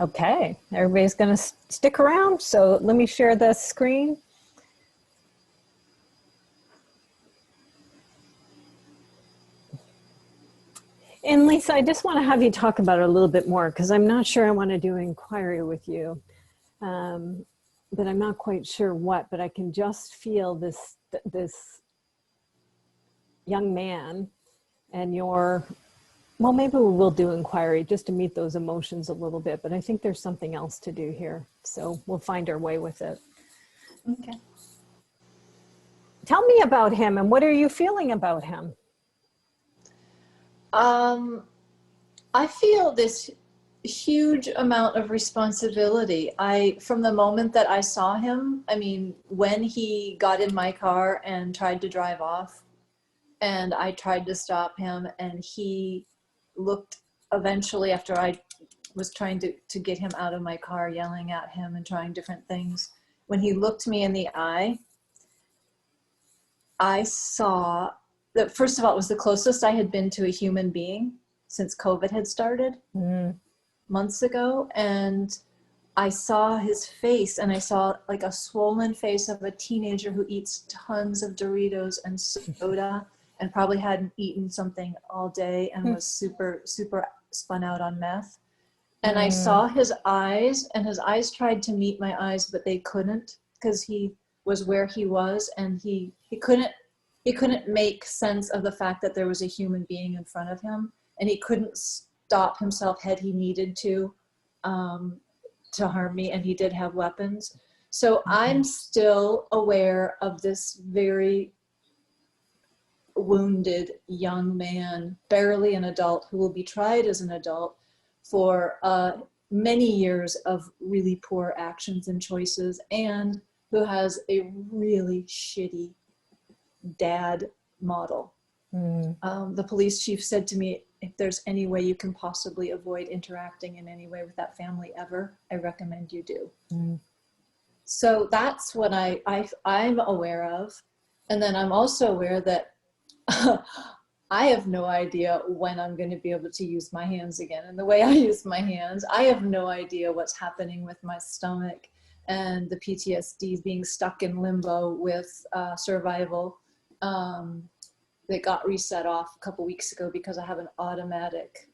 Okay, everybody's going to stick around. So let me share the screen. And Lisa, I just want to have you talk about it a little bit more because I'm not sure I want to do an inquiry with you. But I'm not quite sure what, but I can just feel this young man and your, well, maybe we'll do inquiry just to meet those emotions a little bit, but I think there's something else to do here. So we'll find our way with it. Okay. Tell me about him and what are you feeling about him? I feel this huge amount of responsibility. From the moment that I saw him, I mean, when he got in my car and tried to drive off, and I tried to stop him, and he looked eventually after I was trying to get him out of my car, yelling at him and trying different things. When he looked me in the eye, I saw that, first of all, it was the closest I had been to a human being since COVID had started months ago. And I saw his face, and I saw like a swollen face of a teenager who eats tons of Doritos and soda and probably hadn't eaten something all day and was super, super spun out on meth. And I saw his eyes, and his eyes tried to meet my eyes, but they couldn't because he was where he was, and he couldn't make sense of the fact that there was a human being in front of him, and he couldn't stop himself had he needed to harm me, and he did have weapons. So I'm still aware of this very wounded young man, barely an adult, who will be tried as an adult for many years of really poor actions and choices, and who has a really shitty dad model. The police chief said to me, if there's any way you can possibly avoid interacting in any way with that family ever, I recommend you do. So that's what I'm aware of. And then I'm also aware that I have no idea when I'm going to be able to use my hands again. And the way I use my hands, I have no idea what's happening with my stomach and the PTSD being stuck in limbo with survival. That got reset off a couple weeks ago because I have an automatic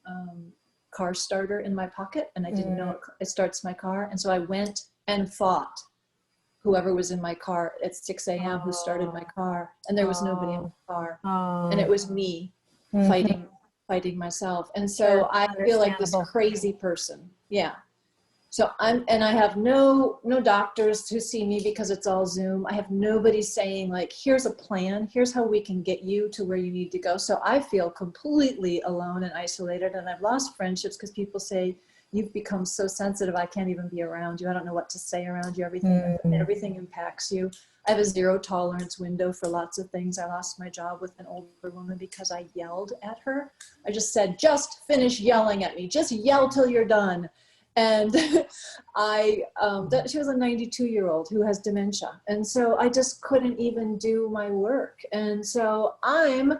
car starter in my pocket, and I didn't know it starts my car. And so I went and fought whoever was in my car at 6 a.m. who started my car, and there was nobody in my car. And it was me fighting myself. And so I feel like this crazy person. Yeah. So I have no doctors who see me because it's all Zoom. I have nobody saying like, here's a plan, here's how we can get you to where you need to go. So I feel completely alone and isolated, and I've lost friendships because people say, you've become so sensitive, I can't even be around you. I don't know what to say around you. Everything impacts you. I have a 0 tolerance window for lots of things. I lost my job with an older woman because I yelled at her. I just said, just finish yelling at me. Just yell till you're done. And she was a 92-year-old who has dementia. And so I just couldn't even do my work. And so I'm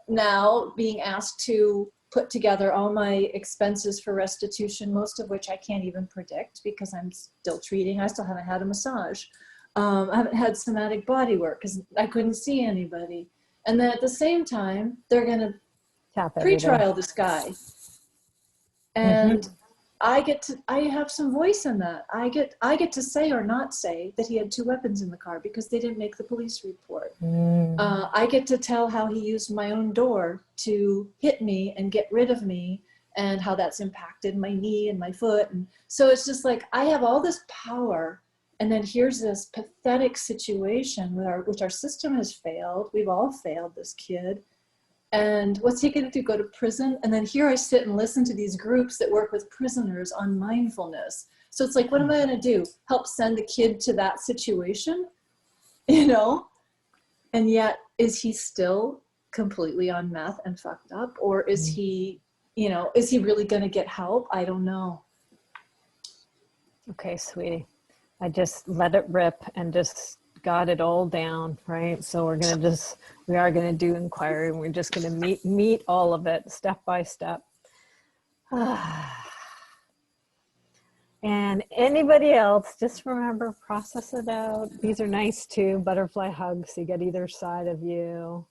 now being asked to put together all my expenses for restitution, most of which I can't even predict because I'm still treating. I still haven't had a massage. I haven't had somatic body work because I couldn't see anybody. And then at the same time, they're going to pre-trial this guy. And I have some voice in that. I get to say or not say that he had 2 weapons in the car because they didn't make the police report. I get to tell how he used my own door to hit me and get rid of me, and how that's impacted my knee and my foot. And so it's just like, I have all this power, and then here's this pathetic situation which our system has failed. We've all failed this kid. And what's he going to do, go to prison? And then here I sit and listen to these groups that work with prisoners on mindfulness. So it's like, what am I going to do? Help send the kid to that situation? You know? And yet, is he still completely on meth and fucked up? Or is he, is he really going to get help? I don't know. Okay, sweetie. I just let it rip and just got it all down, right? So we are going to do inquiry, and we're just going to meet all of it step by step. And anybody else, just remember, process it out. These are nice too, butterfly hugs. You get either side of you.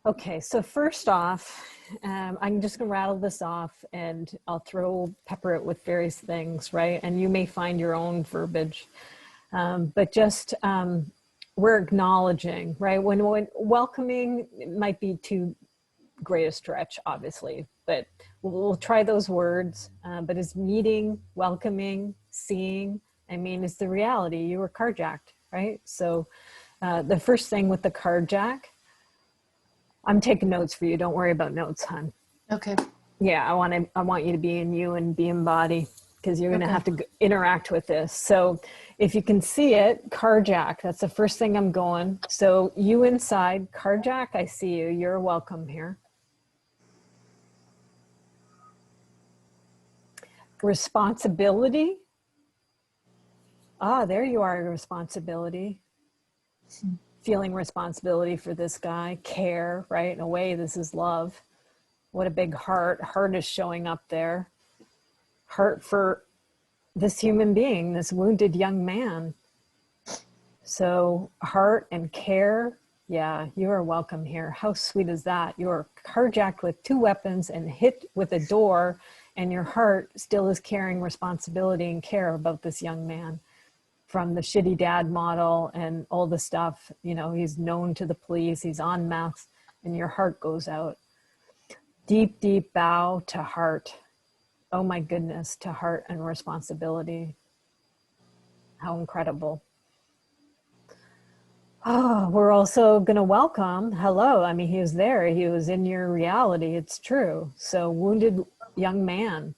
Okay, so first off, I'm just gonna rattle this off and I'll pepper it with various things, right? And you may find your own verbiage, but just we're acknowledging, right? When welcoming might be too great a stretch, obviously, but we'll try those words. But is meeting, welcoming, seeing, I mean, it's the reality. You were carjacked, right? So the first thing with the carjack, I'm taking notes for you. Don't worry about notes, hon. Okay. Yeah, I want you to be in you and be in body, because you're going to Okay. have to interact with this. So if you can see it, carjack, that's the first thing I'm going. So you inside, carjack, I see you. You're welcome here. Responsibility. Ah, there you are, responsibility. Feeling responsibility for this guy. Care, right? In a way, this is love. What a big heart. Heart is showing up there. Heart for this human being, this wounded young man. So heart and care, yeah, you are welcome here. How sweet is that? You're carjacked with 2 weapons and hit with a door, and your heart still is carrying responsibility and care about this young man. From the shitty dad model and all the stuff, you know, he's known to the police, he's on meth, and your heart goes out. Deep, deep bow to heart. Oh my goodness, to heart and responsibility. How incredible. Oh, we're also going to welcome, hello. I mean, he was there. He was in your reality. It's true. So wounded young man.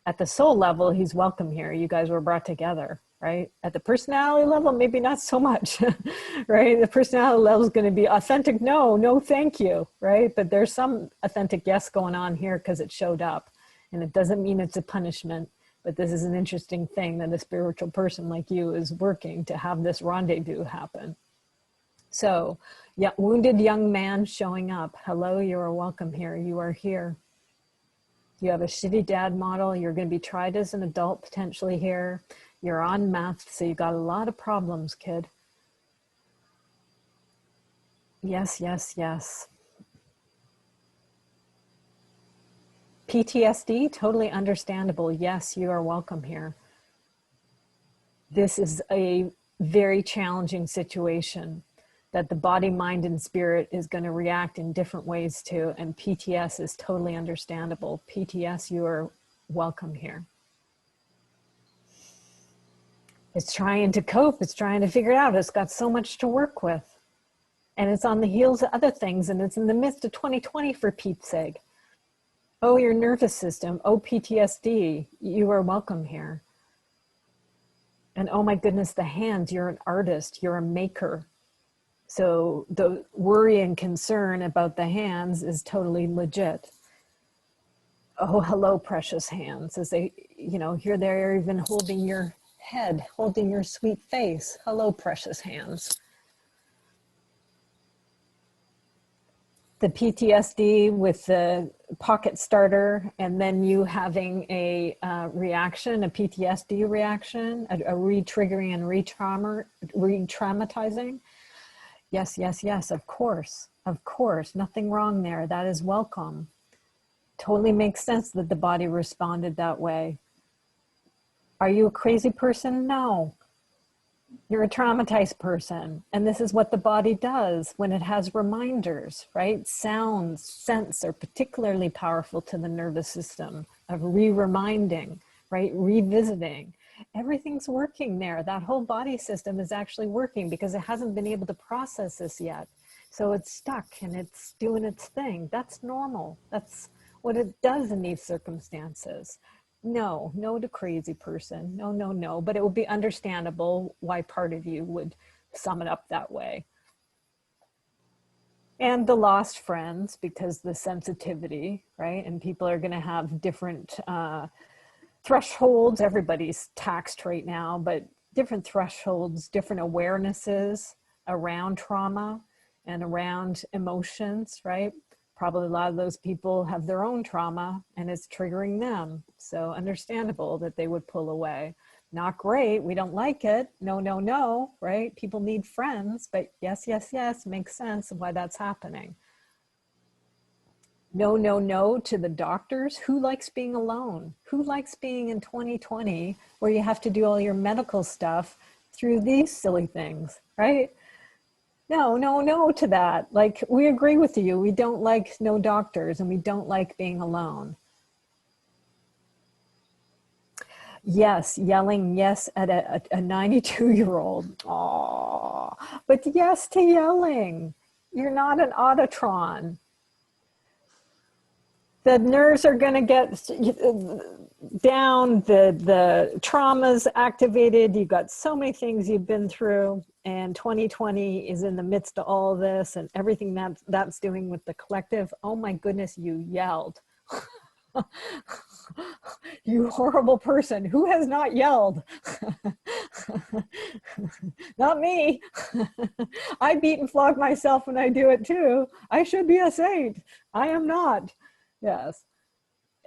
At the soul level, he's welcome here. You guys were brought together, right? At the personality level, maybe not so much, right? The personality level is going to be authentic. No, no, thank you, right? But there's some authentic yes going on here because it showed up. And it doesn't mean it's a punishment, but this is an interesting thing that a spiritual person like you is working to have this rendezvous happen. So, yeah, wounded young man showing up. Hello, you are welcome here. You are here. You have a shitty dad model. You're going to be tried as an adult potentially here. You're on meth, so you got a lot of problems, kid. Yes, yes, yes. PTSD, totally understandable. Yes, you are welcome here. This is a very challenging situation that the body, mind, and spirit is going to react in different ways to, and PTS is totally understandable. PTS, you are welcome here. It's trying to cope, it's trying to figure it out. It's got so much to work with. And it's on the heels of other things, and it's in the midst of 2020 for Pete's sake. Oh, your nervous system. Oh, PTSD, you are welcome here. And oh my goodness, the hands, you're an artist, you're a maker. So the worry and concern about the hands is totally legit. Oh, hello, precious hands. As they, you know, here they're even holding your head, holding your sweet face. Hello, precious hands. The PTSD with the pocket starter, and then you having a reaction, a PTSD reaction, a re-triggering and re-traumatizing. Yes, yes, yes, of course, nothing wrong there. That is welcome. Totally makes sense that the body responded that way. Are you a crazy person? No. You're a traumatized person. And this is what the body does when it has reminders, right? Sounds, scents are particularly powerful to the nervous system of re-reminding, right? Revisiting. Everything's working there. That whole body system is actually working because it hasn't been able to process this yet. So it's stuck and it's doing its thing. That's normal. That's what it does in these circumstances. No, no to crazy person. No, no, no. But it would be understandable why part of you would sum it up that way. And the lost friends, because the sensitivity, right? And people are going to have different thresholds. Everybody's taxed right now, but different thresholds, different awarenesses around trauma and around emotions, right? Probably a lot of those people have their own trauma and it's triggering them. So understandable that they would pull away. Not great. We don't like it. No, no, no, right? People need friends, but yes, yes, yes, makes sense of why that's happening. No, no, no to the doctors. Who likes being alone? Who likes being in 2020 where you have to do all your medical stuff through these silly things, right? No, no, no to that. Like, we agree with you. We don't like no doctors and we don't like being alone. Yes, yelling yes at a 92-year-old. Aw, but yes to yelling. You're not an Autotron. The nerves are going to get down, the trauma's activated. You've got so many things you've been through, and 2020 is in the midst of all of this and everything that's doing with the collective. Oh my goodness, you yelled. You horrible person. Who has not yelled? Not me. I beat and flog myself when I do it too. I should be a saint. I am not. Yes.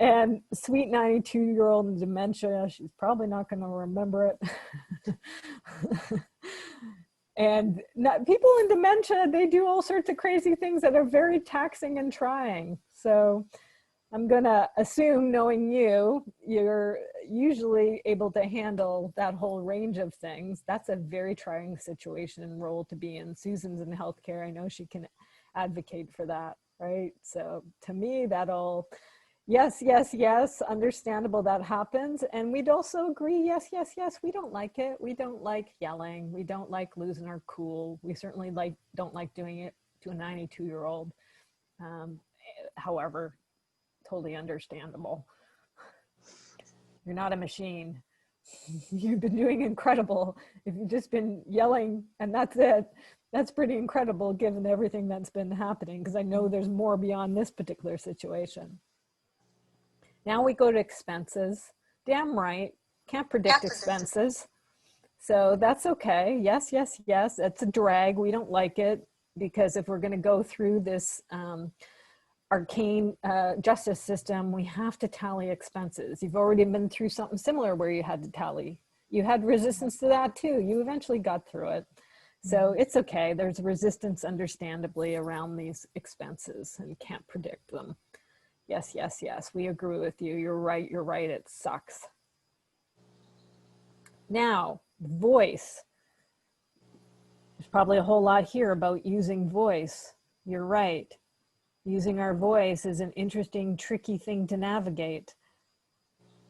And sweet 92-year-old in dementia, she's probably not going to remember it. And people in dementia, they do all sorts of crazy things that are very taxing and trying. So I'm going to assume, knowing you, you're usually able to handle that whole range of things. That's a very trying situation and role to be in. Susan's in healthcare. I know she can advocate for that, right? So to me, that'll, yes, yes, yes, understandable that happens. And we'd also agree, yes, yes, yes, we don't like it. We don't like yelling. We don't like losing our cool. We certainly don't like doing it to a 92-year-old. However, totally understandable. You're not a machine. You've been doing incredible. If you've just been yelling and that's it, that's pretty incredible given everything that's been happening, because I know there's more beyond this particular situation. Now we go to expenses. Damn right, can't predict expenses. So that's okay. Yes, yes, yes, it's a drag. We don't like it, because if we're going to go through this arcane justice system, we have to tally expenses. You've already been through something similar where you had to tally. You had resistance to that too. You eventually got through it. So it's okay. There's resistance, understandably, around these expenses, and you can't predict them. Yes, yes, yes. We agree with you. You're right. You're right. It sucks. Now, voice. There's probably a whole lot here about using voice. You're right. Using our voice is an interesting, tricky thing to navigate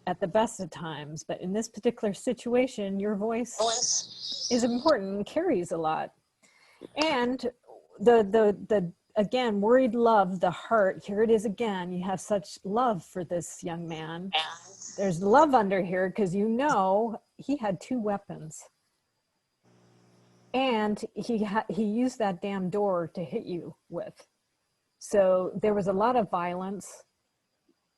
at the best of times. But in this particular situation, your voice is important and carries a lot. And the again, worried love, the heart, here it is again. You have such love for this young man. There's love under here because you know he had 2 weapons. And he used that damn door to hit you with. So there was a lot of violence.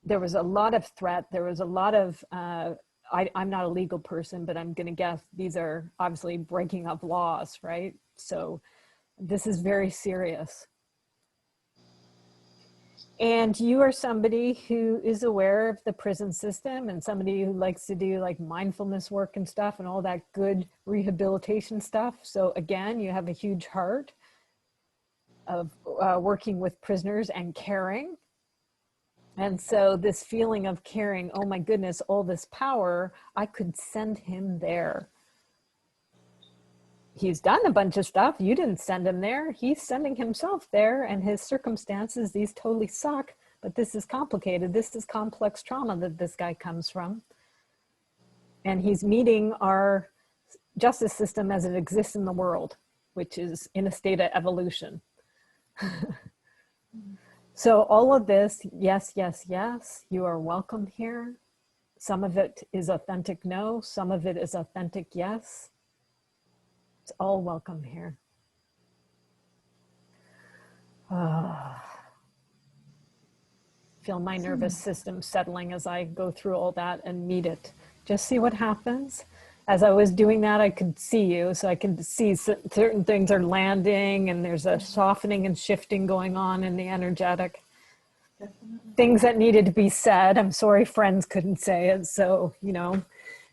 There was a lot of threat. There was a lot of, I'm not a legal person, but I'm going to guess these are obviously breaking of laws, right? So this is very serious. And you are somebody who is aware of the prison system and somebody who likes to do like mindfulness work and stuff and all that good rehabilitation stuff. So again, you have a huge heart of working with prisoners and caring. And so this feeling of caring, oh my goodness, all this power, I could send him there. He's done a bunch of stuff. You didn't send him there. He's sending himself there, and his circumstances, these totally suck, but this is complicated. This is complex trauma that this guy comes from. And he's meeting our justice system as it exists in the world, which is in a state of evolution. So all of this, yes, yes, yes, you are welcome here. Some of it is authentic no, some of it is authentic yes. It's all welcome here. Feel my nervous system settling as I go through all that and meet it. Just see what happens. As I was doing that, I could see you, so I could see certain things are landing and there's a softening and shifting going on in the energetic. Definitely. things that needed to be said. I'm sorry friends couldn't say it. So, you know,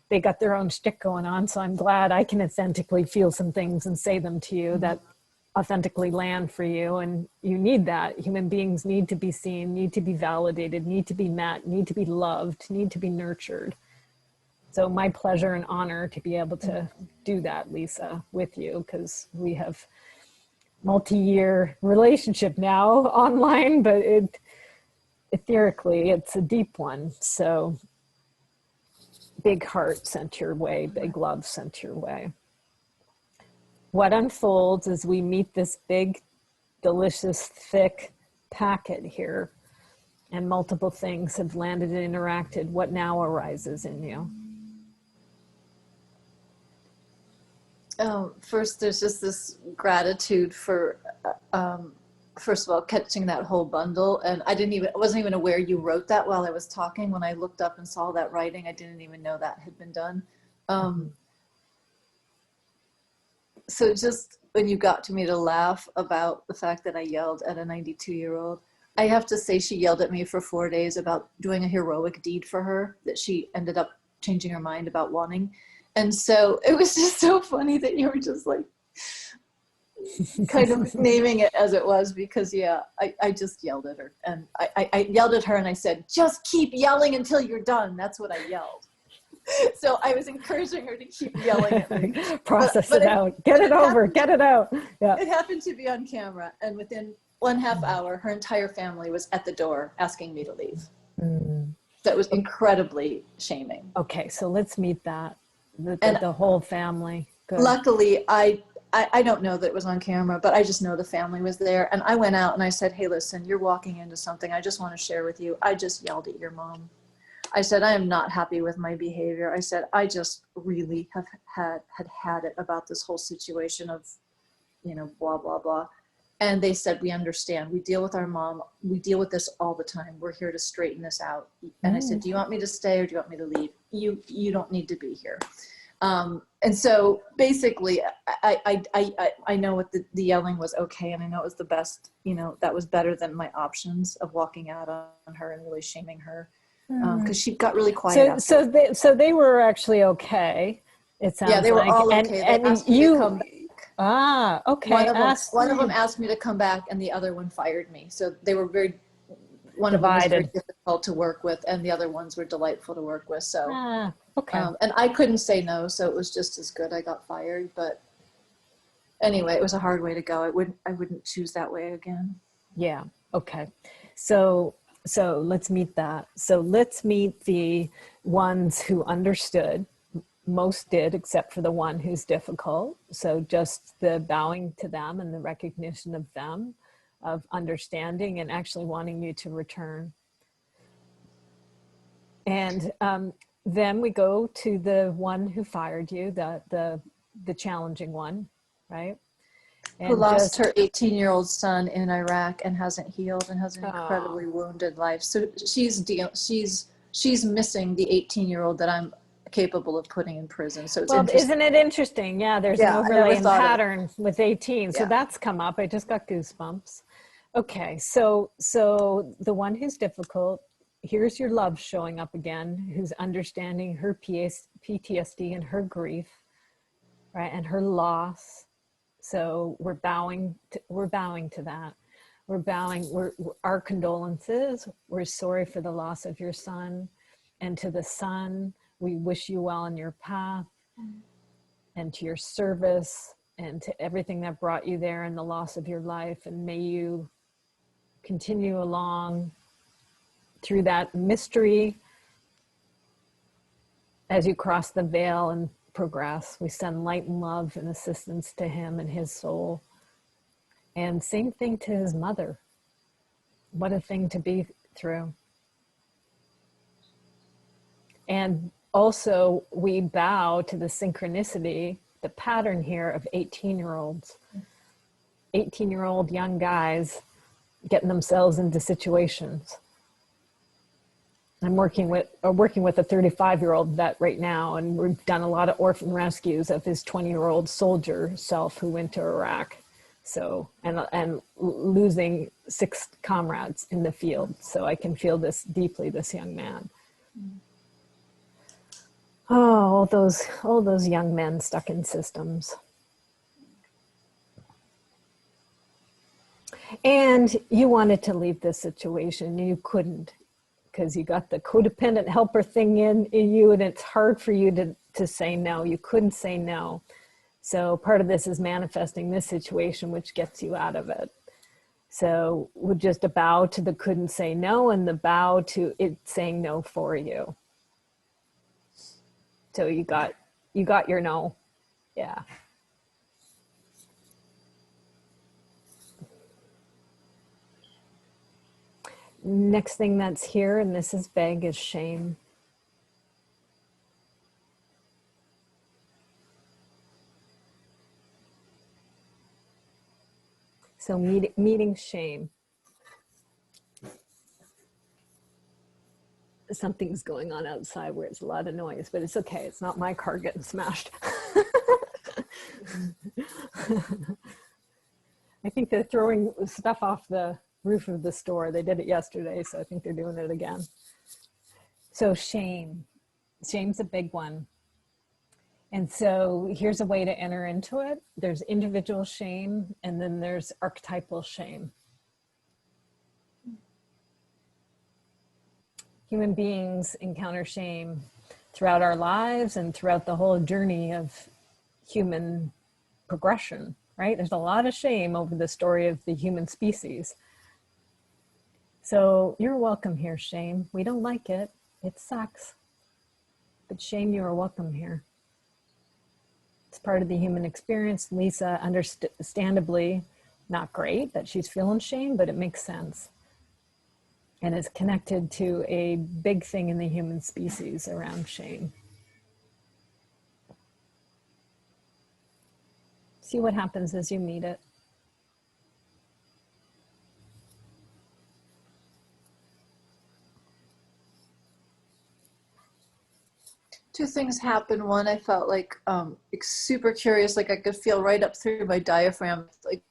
they got their own shtick going on. So I'm glad I can authentically feel some things and say them to you that authentically land for you. And you need that. Human beings need to be seen, need to be validated, need to be met, need to be loved, need to be nurtured. So my pleasure and honor to be able to do that, Lisa, with you, because we have multi-year relationship now online, but etherically it's a deep one. So big heart sent your way, big love sent your way. What unfolds as we meet this big, delicious, thick packet here, and multiple things have landed and interacted, what now arises in you? First, there's just this gratitude for, first of all, catching that whole bundle. And I wasn't even aware you wrote that while I was talking. When I looked up and saw that writing, I didn't even know that had been done. So just when you got to me to laugh about the fact that I yelled at a 92-year-old, I have to say she yelled at me for 4 days about doing a heroic deed for her that she ended up changing her mind about wanting. And so it was just so funny that you were just like kind of naming it as it was, because yeah, I just yelled at her, and I yelled at her and I said, just keep yelling until you're done. That's what I yelled. So I was encouraging her to keep yelling at me. Process it out, get it over, get it out. Yeah. It happened to be on camera, and within 1/2 hour, her entire family was at the door asking me to leave. So it was incredibly shaming. Okay, so let's meet that. The whole family. Good. Luckily, I don't know that it was on camera, but I just know the family was there. And I went out and I said, hey, listen, you're walking into something I just want to share with you. I just yelled at your mom. I said, I am not happy with my behavior. I said, I just really have had it about this whole situation of, you know, blah, blah, blah. And they said, we understand. We deal with our mom. We deal with this all the time. We're here to straighten this out. And I said, do you want me to stay or do you want me to leave? You don't need to be here. And so basically I know what the yelling was okay. And I know it was the best, you know, that was better than my options of walking out on her and really shaming her. Cause she got really quiet. So they were actually okay. It sounds like. Yeah, they were all okay. And they asked me to come back. Ah, okay. One of them asked me to come back and the other one fired me. So they were one divided. of them was very difficult to work with and the other ones were delightful to work with. So, okay. And I couldn't say no. So it was just as good. I got fired, but anyway, it was a hard way to go. I wouldn't choose that way again. Yeah. Okay. So let's meet that. So let's meet the ones who understood. Most did, except for the one who's difficult. So just the bowing to them and the recognition of them, of understanding and actually wanting you to return. And then we go to the one who fired you, the challenging one, right? And who lost her 18-year-old son in Iraq and hasn't healed and has an incredibly wounded life. So she's missing the 18-year-old that I'm capable of putting in prison. So it's isn't it interesting? Yeah, there's an overlay and pattern with 18. So that's come up. I just got goosebumps. Okay, so the one who's difficult, here's your love showing up again, who's understanding her PTSD and her grief, right, and her loss. So we're bowing to that. We're bowing. Our condolences. We're sorry for the loss of your son, and to the son, we wish you well in your path, and to your service, and to everything that brought you there, and the loss of your life. And may you continue along through that mystery as you cross the veil and progress. We send light and love and assistance to him and his soul. And same thing to his mother. What a thing to be through. And also we bow to the synchronicity, the pattern here of 18-year-olds. 18-year-old young guys getting themselves into situations. I'm working with a 35-year-old vet right now, and we've done a lot of orphan rescues of his 20-year-old soldier self who went to Iraq. So, and losing 6 comrades in the field. So I can feel this deeply, this young man. Oh, all those young men stuck in systems. And you wanted to leave this situation, and you couldn't, because you got the codependent helper thing in you, and it's hard for you to say no. You couldn't say no. So part of this is manifesting this situation, which gets you out of it. So with just a bow to the couldn't say no, and the bow to it saying no for you. So you got your no. Yeah. Next thing that's here, and this is vague, is shame. So meeting shame. Something's going on outside where it's a lot of noise, but it's okay. It's not my car getting smashed. I think they're throwing stuff off the roof of the store. They did it yesterday, so I think they're doing it again. So shame. Shame's a big one. And so here's a way to enter into it. There's individual shame, and then there's archetypal shame. Human beings encounter shame throughout our lives and throughout the whole journey of human progression, right? There's a lot of shame over the story of the human species. So you're welcome here, shame. We don't like it. It sucks. But shame, you are welcome here. It's part of the human experience. Lisa, understandably, not great that she's feeling shame, but it makes sense. And it's connected to a big thing in the human species around shame. See what happens as you meet it. Two things happened. One, I felt like super curious, like I could feel right up through my diaphragm. Like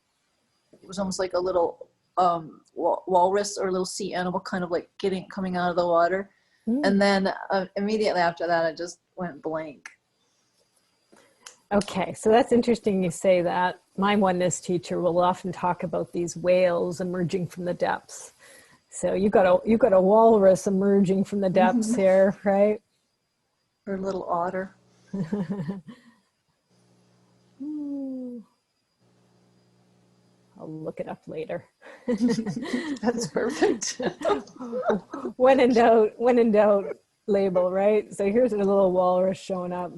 it was almost like a little walrus or a little sea animal kind of like coming out of the water. And then immediately after that, I just went blank. Okay, so that's interesting you say that. My oneness teacher will often talk about these whales emerging from the depths. So you got a walrus emerging from the depths here, right? Or a little otter. I'll look it up later. That's perfect. When in doubt, label, right? So here's a little walrus showing up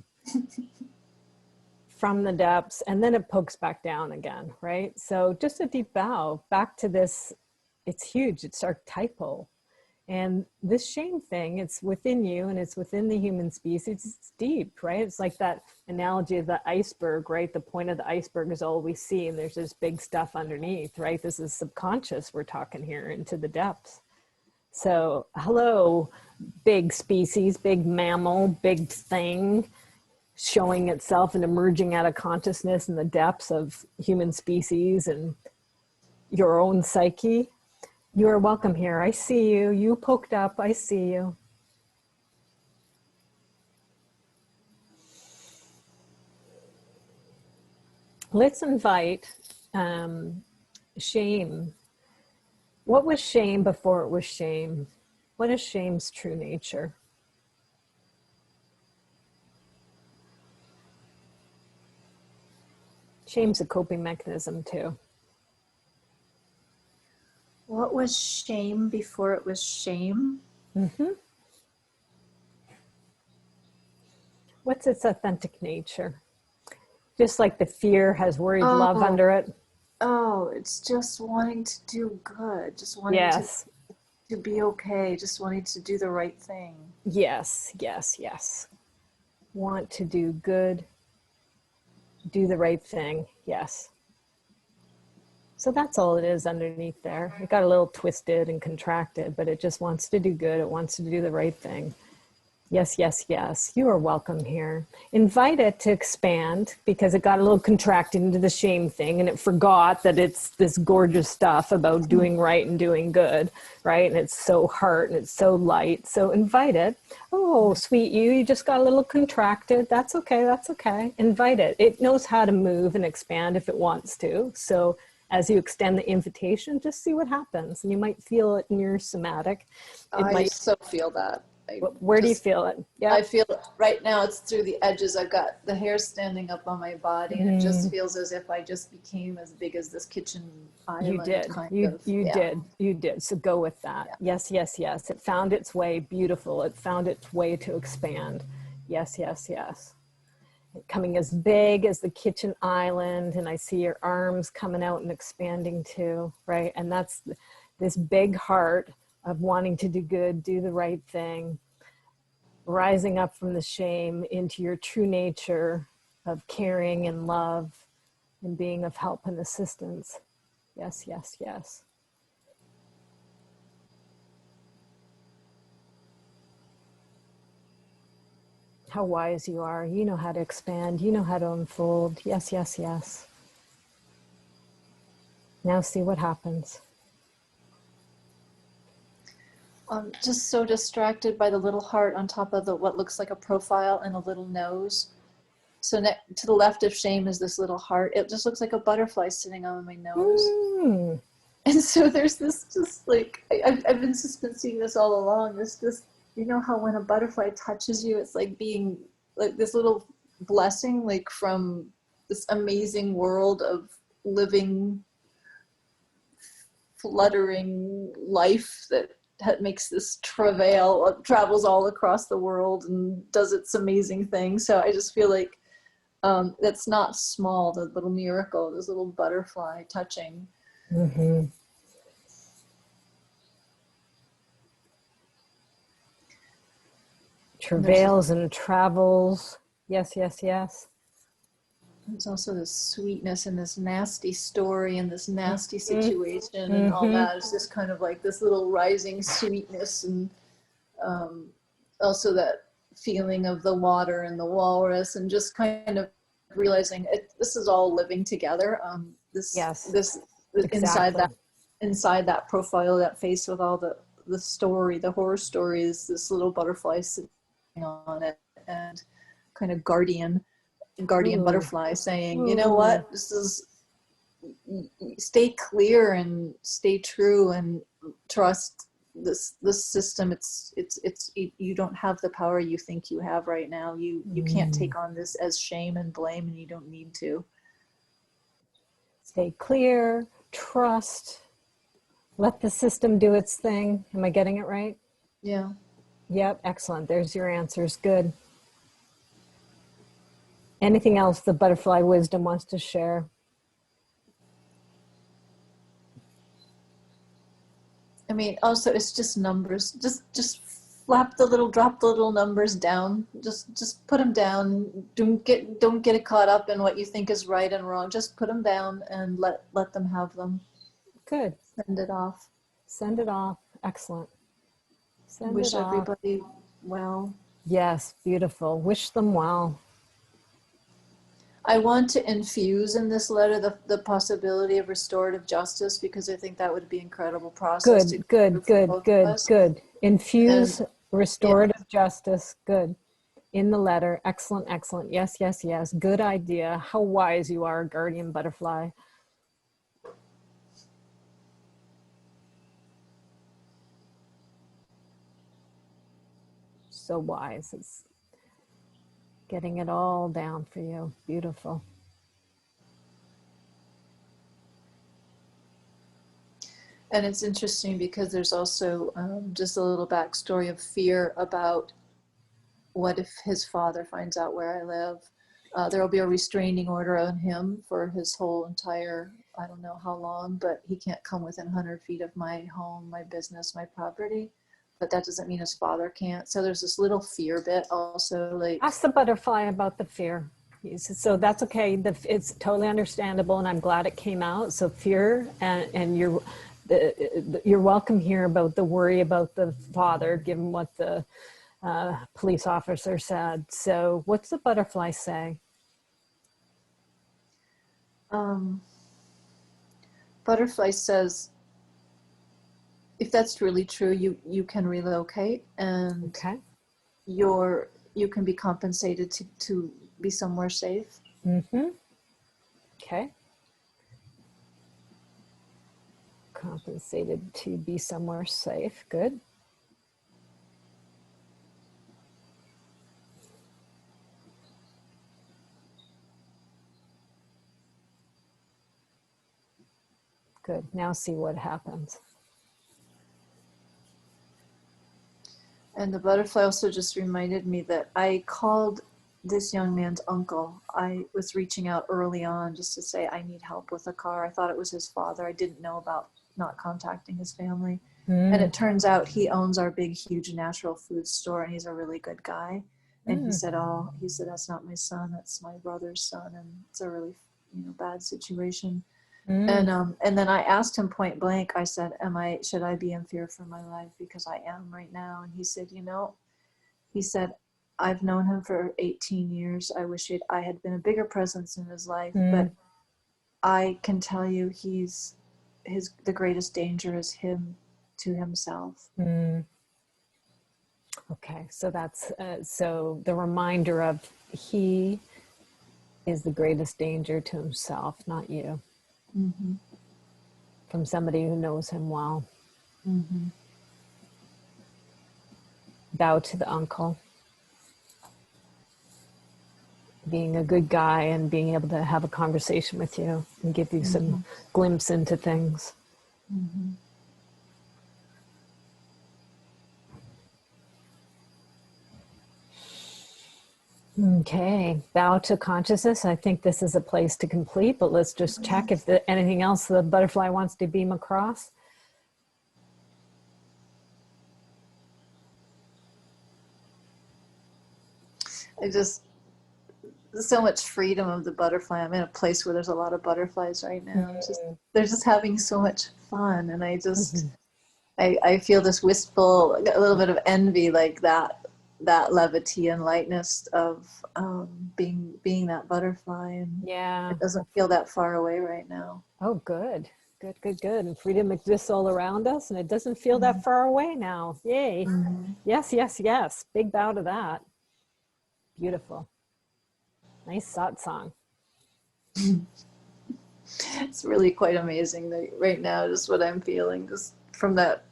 from the depths, and then it pokes back down again, right? So just a deep bow back to this. It's huge. It's archetypal. And this shame thing, it's within you and it's within the human species. It's deep, right? It's like that analogy of the iceberg, right? The point of the iceberg is all we see, and there's this big stuff underneath, right? This is subconscious. We're talking here into the depths. So hello, big species, big mammal, big thing showing itself and emerging out of consciousness in the depths of human species and your own psyche. You are welcome here. I see you. You poked up. I see you. Let's invite shame. What was shame before it was shame? What is shame's true nature? Shame's a coping mechanism too. What was shame before it was shame? What's its authentic nature? Just like the fear has worried love under it. Oh, it's just wanting to do good. Just wanting to be okay. Just wanting to do the right thing. Yes. Want to do good. Do the right thing. Yes. So that's all it is underneath there. It got a little twisted and contracted, but it just wants to do good. It wants to do the right thing. Yes, yes, yes. You are welcome here. Invite it to expand because it got a little contracted into the shame thing and it forgot that it's this gorgeous stuff about doing right and doing good, right? And it's so heart and it's so light. So invite it. Oh, sweet you just got a little contracted. That's okay. That's okay. Invite it. It knows how to move and expand if it wants to. So as you extend the invitation, just see what happens. And you might feel it in your somatic. It I might. so feel that. Where do you feel it? Yeah. I feel it right now. It's through the edges. I've got the hair standing up on my body, and it just feels as if I just became as big as this kitchen island. You did. You did. So go with that. Yeah. Yes, yes, yes. It found its way. Beautiful. It found its way to expand. Yes, yes, yes. Coming as big as the kitchen island, and I see your arms coming out and expanding too, right? And that's this big heart of wanting to do good, do the right thing, rising up from the shame into your true nature of caring and love and being of help and assistance. Yes, yes, yes. How wise you are. You know how to expand. You know how to unfold. Yes, yes, yes. Now see what happens. I'm just so distracted by the little heart on top of the what looks like a profile and a little nose. So to the left of shame is this little heart. It just looks like a butterfly sitting on my nose. And so there's this just like, I've been just been seeing this all along. This, you know how when a butterfly touches you, it's like being like this little blessing, like from this amazing world of living, fluttering life that makes this travail, travels all across the world and does its amazing thing. So I just feel like that's not small, the little miracle, this little butterfly touching. Mm-hmm. Travails and travels. Yes, yes, yes. There's also this sweetness and this nasty story and this nasty situation and all that. It's just kind of like this little rising sweetness, and also that feeling of the water and the walrus, and just kind of realizing this is all living together. Exactly. inside that profile, that face with all the story, the horror story, is this little butterfly sitting on it, and kind of guardian butterfly saying, you know what, this is, stay clear and stay true and trust this system. It's you don't have the power you think you have right now. You can't take on this as shame and blame, and you don't need to. Stay clear, trust, let the system do its thing. Am I getting it right? Yeah. Yep, excellent. There's your answers. Good. Anything else the butterfly wisdom wants to share? I mean, also it's just numbers. Just drop the little numbers down. Just put them down. Don't get it caught up in what you think is right and wrong. Just put them down and let them have them. Good. Send it off. Send it off. Excellent. Wish everybody well. Yes, beautiful. Wish them well. I want to infuse in this letter the possibility of restorative justice, because I think that would be an incredible process. Good. Infuse restorative justice. Good. In the letter. Excellent, excellent. Yes, yes, yes. Good idea. How wise you are, guardian butterfly. So wise. It's getting it all down for you. Beautiful. And it's interesting because there's also just a little backstory of fear about what if his father finds out where I live. There will be a restraining order on him for his whole entire, I don't know how long, but he can't come within 100 feet of my home, my business, my property. But that doesn't mean his father can't. So there's this little fear bit also. Like, ask the butterfly about the fear. So that's okay. It's totally understandable, and I'm glad it came out. So fear, and you're welcome here about the worry about the father, given what the police officer said. So what's the butterfly say? Butterfly says, if that's really true, you can relocate, and Okay. you can be compensated to be somewhere safe. Mm-hmm. Okay. Compensated to be somewhere safe. Good. Good. Now see what happens. And the butterfly also just reminded me that I called this young man's uncle. I was reaching out early on just to say, I need help with a car. I thought it was his father. I didn't know about not contacting his family. And it turns out he owns our big, huge natural food store, and he's a really good guy. And he said, that's not my son. That's my brother's son. And it's a really, bad situation. And then I asked him point blank, I said, should I be in fear for my life? Because I am right now. And he said, I've known him for 18 years. I wish I had been a bigger presence in his life, but I can tell you the greatest danger is him to himself. Okay, so that's so the reminder of he is the greatest danger to himself, not you. From somebody who knows him well. Bow to the uncle. Being a good guy and being able to have a conversation with you and give you some glimpse into things. Okay, bow to consciousness. I think this is a place to complete, but let's just check if anything else the butterfly wants to beam across. So much freedom of the butterfly. I'm in a place where there's a lot of butterflies right now. They're just having so much fun. And I feel this wistful, a little bit of envy, like that levity and lightness of being that butterfly. And it doesn't feel that far away right now. Oh, good. Good. And freedom exists all around us, and it doesn't feel that far away now. Yay. Yes. Big bow to that. Beautiful. Nice satsang. It's really quite amazing that right now, just what I'm feeling, just from that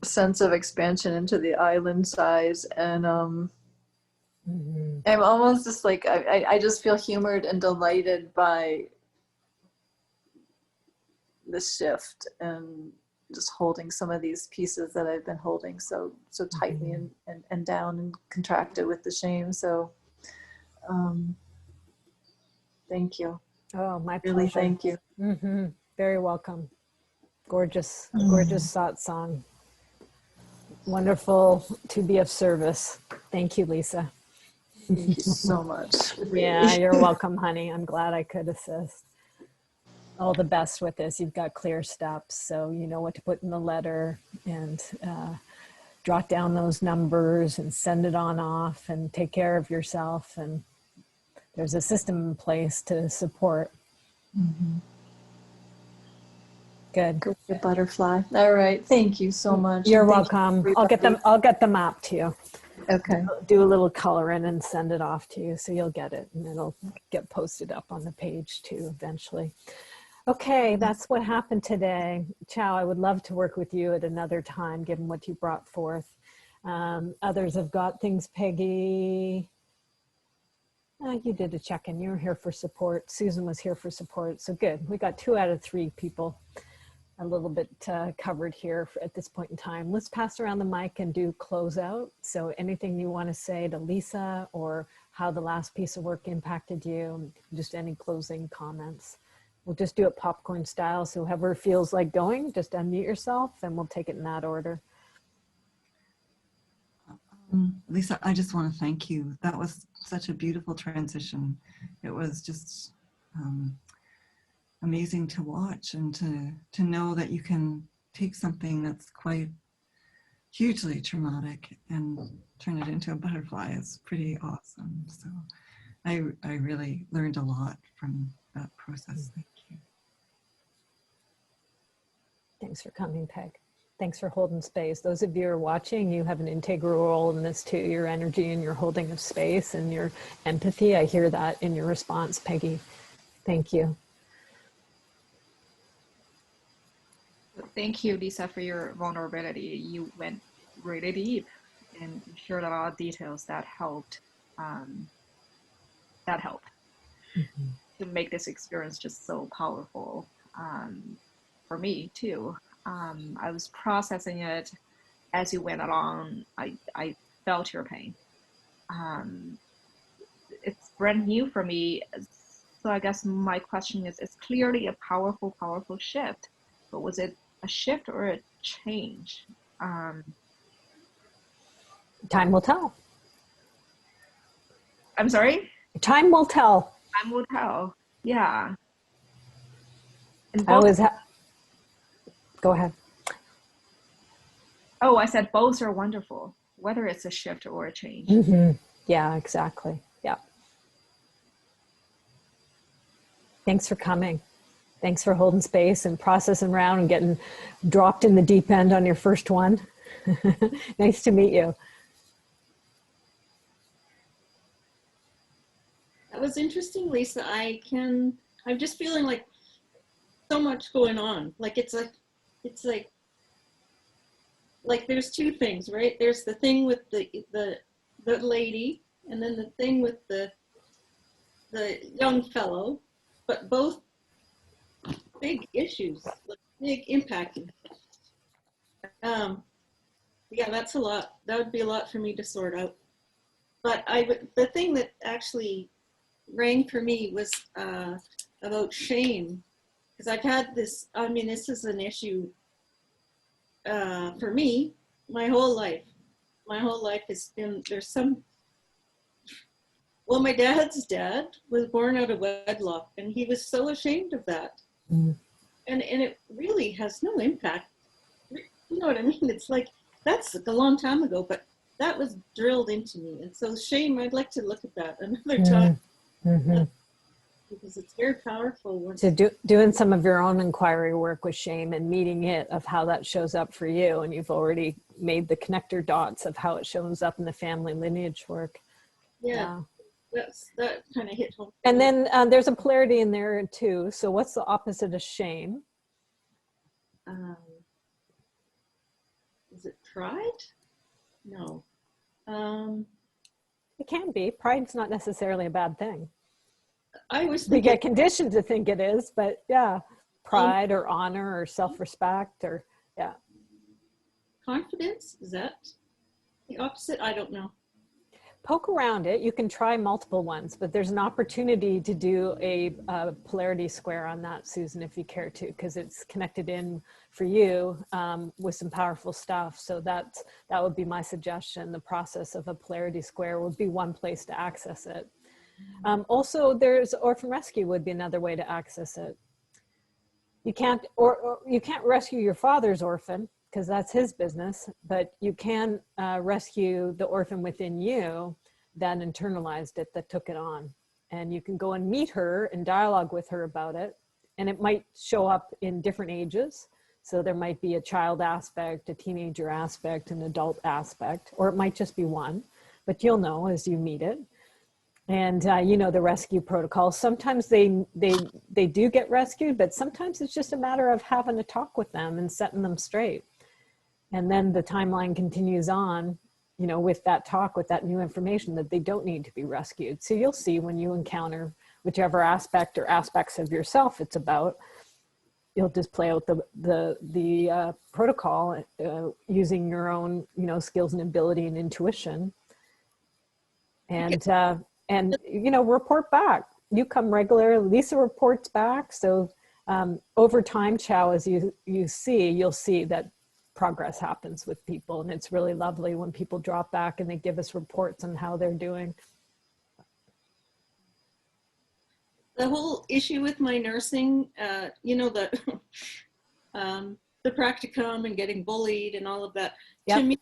sense of expansion into the island size. And I'm almost just like, I just feel humored and delighted by the shift and just holding some of these pieces that I've been holding so tightly and down and contracted with the shame. So thank you. Oh, my pleasure. Really, thank you. Very welcome. Gorgeous satsang. Wonderful to be of service. Thank you, Lisa. Thank you so much. Really. Yeah, you're welcome, honey. I'm glad I could assist. All the best with this. You've got clear steps, so you know what to put in the letter, and jot down those numbers and send it on off and take care of yourself. And there's a system in place to support. Good. Good butterfly. All right. Thank you so much. You're welcome. I'll get the map to you. Okay. I'll do a little color in and send it off to you, so you'll get it, and it'll get posted up on the page too eventually. Okay, that's what happened today. Ciao, I would love to work with you at another time, given what you brought forth. Others have got things. Peggy, you did a check-in. You were here for support. Susan was here for support. So good. We got 2 out of 3 people a little bit covered here at this point in time. Let's pass around the mic and do closeout. So anything you want to say to Lisa, or how the last piece of work impacted you, just any closing comments. We'll just do it popcorn style. So whoever feels like going, just unmute yourself and we'll take it in that order. Lisa, I just want to thank you. That was such a beautiful transition. It was just amazing to watch, and to know that you can take something that's quite hugely traumatic and turn it into a butterfly is pretty awesome. So I really learned a lot from that process. Thank you. Thanks for coming, Peg. Thanks for holding space. Those of you who are watching, you have an integral role in this too. Your energy and your holding of space and your empathy. I hear that in your response, Peggy. Thank you. Thank you, Lisa, for your vulnerability. You went really deep and shared a lot of details that helped. To make this experience just so powerful for me too. I was processing it as you went along. I felt your pain. It's brand new for me. So I guess my question is, it's clearly a powerful, powerful shift, but was it a shift or a change? Time will tell. I'm sorry? Time will tell. Time will tell. Yeah. And I both, was, go ahead. oh, I said both are wonderful, whether it's a shift or a change. Mm-hmm. Yeah, exactly. Yeah. Thanks for coming. Thanks for holding space and processing around and getting dropped in the deep end on your first one. Nice to meet you. That was interesting, Lisa. I'm just feeling like so much going on. Like it's like there's two things, right? There's the thing with the lady, and then the thing with the young fellow, but both big issues, like big impacting. Yeah, that's a lot. That would be a lot for me to sort out. But the thing that actually rang for me was about shame, because I've had this. I mean, this is an issue for me my whole life. My whole life has been, there's some, well, my dad's dad was born out of wedlock, and he was so ashamed of that. Mm. And it really has no impact. You know what I mean? It's like, that's a long time ago, but that was drilled into me. And so shame, I'd like to look at that another time. Mm-hmm. Because it's very powerful. So doing some of your own inquiry work with shame and meeting it of how that shows up for you. And you've already made the connector dots of how it shows up in the family lineage work. Yeah. That kind of hit home. And then there's a polarity in there too. So what's the opposite of shame? Is it pride? No. It can be. Pride's not necessarily a bad thing. I was thinking, we get conditioned to think it is, but yeah, pride or honor or self-respect or yeah. Confidence, is that the opposite? I don't know. Poke around it. You can try multiple ones, but there's an opportunity to do a polarity square on that, Susan, if you care to, because it's connected in for you with some powerful stuff. So that would be my suggestion. The process of a polarity square would be one place to access it. Also, there's orphan rescue would be another way to access it. You can't, or you can't rescue your father's orphan, because that's his business, but you can rescue the orphan within you that internalized it, that took it on. And you can go and meet her and dialogue with her about it. And it might show up in different ages. So there might be a child aspect, a teenager aspect, an adult aspect, or it might just be one, but you'll know as you meet it. And you know, the rescue protocol, sometimes they do get rescued, but sometimes it's just a matter of having a talk with them and setting them straight. And then the timeline continues on, you know, with that talk, with that new information that they don't need to be rescued. So you'll see when you encounter whichever aspect or aspects of yourself it's about, you'll just play out the protocol using your own, you know, skills and ability and intuition. And you know, report back. You come regularly, Lisa reports back. So over time, Chow, as you'll see that progress happens with people, and it's really lovely when people drop back and they give us reports on how they're doing. The whole issue with my nursing, you know, the practicum and getting bullied and all of that, yep. To me,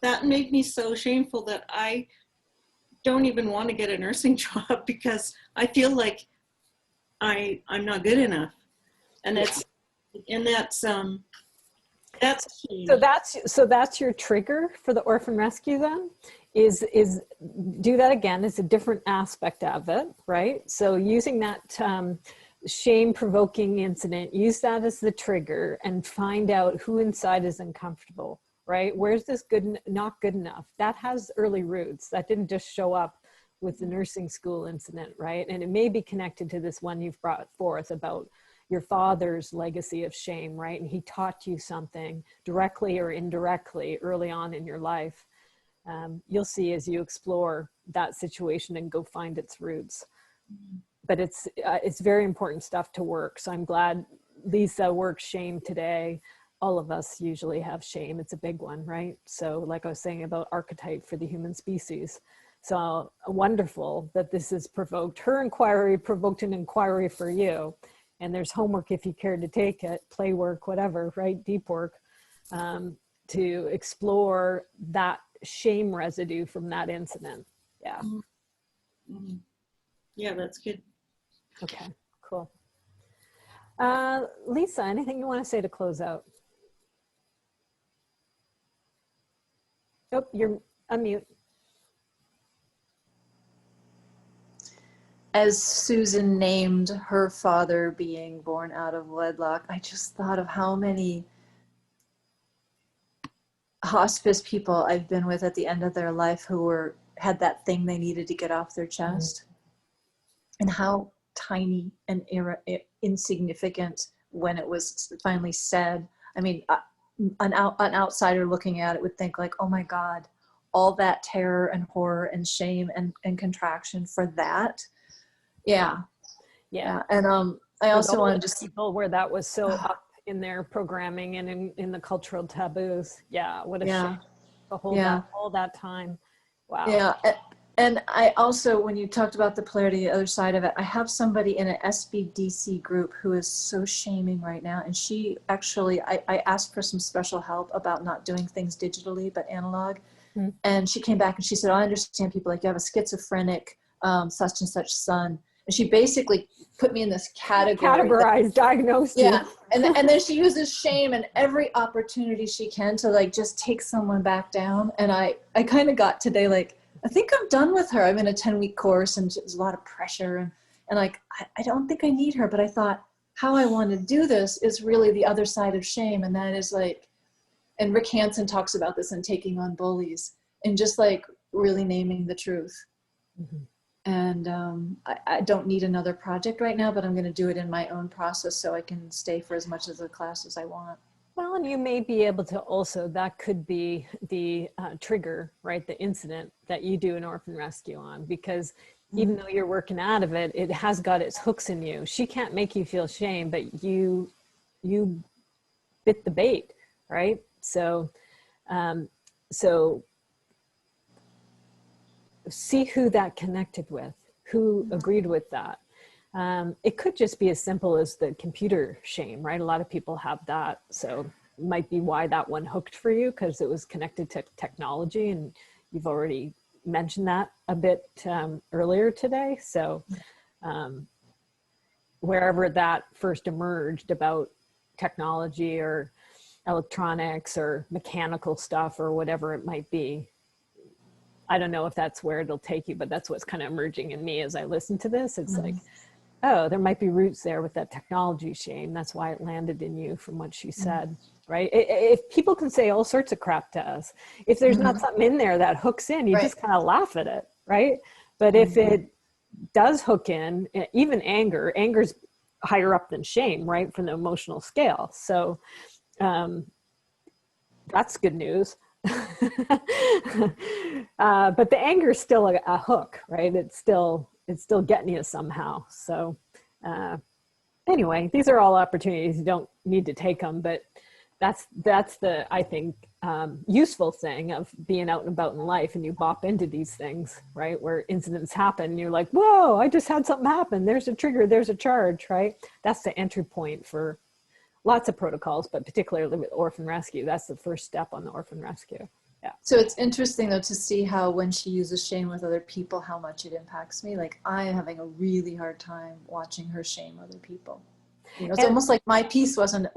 that made me so shameful that I don't even want to get a nursing job because I feel like I'm not good enough. And that's so that's your trigger for the orphan rescue then, is do that again. It's a different aspect of it, right? So using that shame provoking incident, use that as the trigger and find out who inside is uncomfortable, right? Where's this not good enough? That has early roots. That didn't just show up with the nursing school incident, right? And it may be connected to this one you've brought forth about your father's legacy of shame, right? And he taught you something directly or indirectly early on in your life. You'll see as you explore that situation and go find its roots. But it's very important stuff to work. So I'm glad Lisa worked shame today. All of us usually have shame. It's a big one, right? So like I was saying about archetype for the human species. So wonderful that this has provoked, her inquiry provoked an inquiry for you. And there's homework if you care to take it, play work, whatever, right? Deep work, to explore that shame residue from that incident. Yeah. Mm-hmm. Yeah, that's good. Okay, cool. Lisa, anything you want to say to close out? Oh, you're unmute. As Susan named her father being born out of wedlock, I just thought of how many hospice people I've been with at the end of their life who had that thing they needed to get off their chest, and how tiny and insignificant when it was finally said. I mean, an outsider looking at it would think like, oh my God, all that terror and horror and shame and contraction for that. Yeah. And I also want to just people where that was so up in their programming and in the cultural taboos. Yeah, what a shame to hold that all that time. Wow. Yeah. And I also, when you talked about the polarity, the other side of it, I have somebody in an SBDC group who is so shaming right now. And she actually, I asked for some special help about not doing things digitally, but analog. Mm-hmm. And she came back and she said, I understand people, like you have a schizophrenic such and such son. And she basically put me in this category. Categorized, diagnosed. Yeah. And then she uses shame and every opportunity she can to like just take someone back down. And I kind of got today, like, I think I'm done with her. I'm in a 10-week course and there's a lot of pressure and like, I don't think I need her, but I thought how I want to do this is really the other side of shame. And that is like, and Rick Hansen talks about this in Taking on Bullies and just like really naming the truth. Mm-hmm. And I don't need another project right now, but I'm going to do it in my own process so I can stay for as much of the class as I want. Well, and you may be able to also, that could be the trigger, right? The incident that you do an orphan rescue on, because even though you're working out of it, it has got its hooks in you. She can't make you feel shame, but you bit the bait, right? So see who that connected with, who agreed with that. It could just be as simple as the computer shame, right? A lot of people have that. So it might be why that one hooked for you, because it was connected to technology, and you've already mentioned that a bit earlier today. So wherever that first emerged about technology or electronics or mechanical stuff or whatever it might be, I don't know if that's where it'll take you, but that's what's kind of emerging in me as I listen to this. It's like, oh, there might be roots there with that technology shame. That's why it landed in you from what she said, right? If people can say all sorts of crap to us, if there's not something in there that hooks in, you just kind of laugh at it, right? But if it does hook in, even anger's higher up than shame, right? From the emotional scale. So that's good news. But the anger is still a hook, right? It's still getting you somehow. So anyway, these are all opportunities. You don't need to take them, but that's the, I think, useful thing of being out and about in life, and you bop into these things, right? Where incidents happen, and you're like, whoa, I just had something happen. There's a trigger, there's a charge, right? That's the entry point for lots of protocols, but particularly with orphan rescue. That's the first step on the orphan rescue. So it's interesting though to see how when she uses shame with other people, how much it impacts me. Like I am having a really hard time watching her shame other people. You know, it's And- almost like my piece wasn't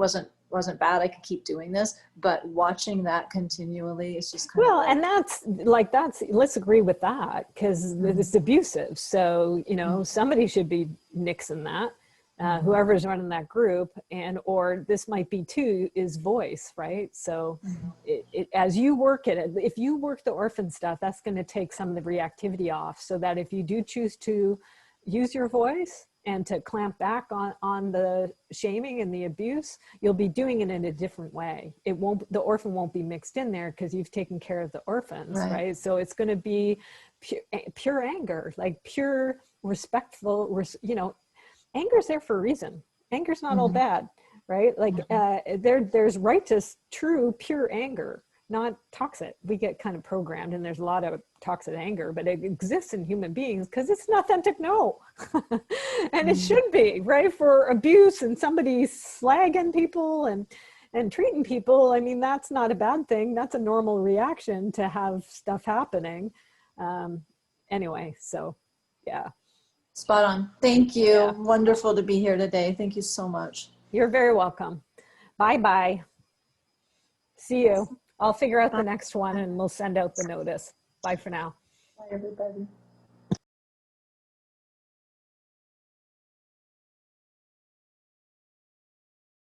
bad. I could keep doing this, but watching that continually is just kind Well, of like, and let's agree with that, because it's abusive. So, you know, somebody should be nixing that, whoever's running that group, or this might be too, is voice, right? So as you work at it, if you work the orphan stuff, that's going to take some of the reactivity off, so that if you do choose to use your voice and to clamp back on the shaming and the abuse, you'll be doing it in a different way. The orphan won't be mixed in there because you've taken care of the orphans, right? So it's going to be pure anger, like pure respectful, you know, anger's there for a reason. Anger's not all bad, right? Like there's righteous, true, pure anger, not toxic. We get kind of programmed, and there's a lot of toxic anger, but it exists in human beings because it's an authentic no. And it should be, right? For abuse and somebody slagging people and treating people, I mean, that's not a bad thing. That's a normal reaction to have stuff happening. Anyway, so yeah. spot on. Thank you. Yeah. Wonderful to be here today. Thank you so much. You're very welcome. Bye-bye. See you. I'll figure out the next one and we'll send out the notice. Bye for now. Bye, everybody.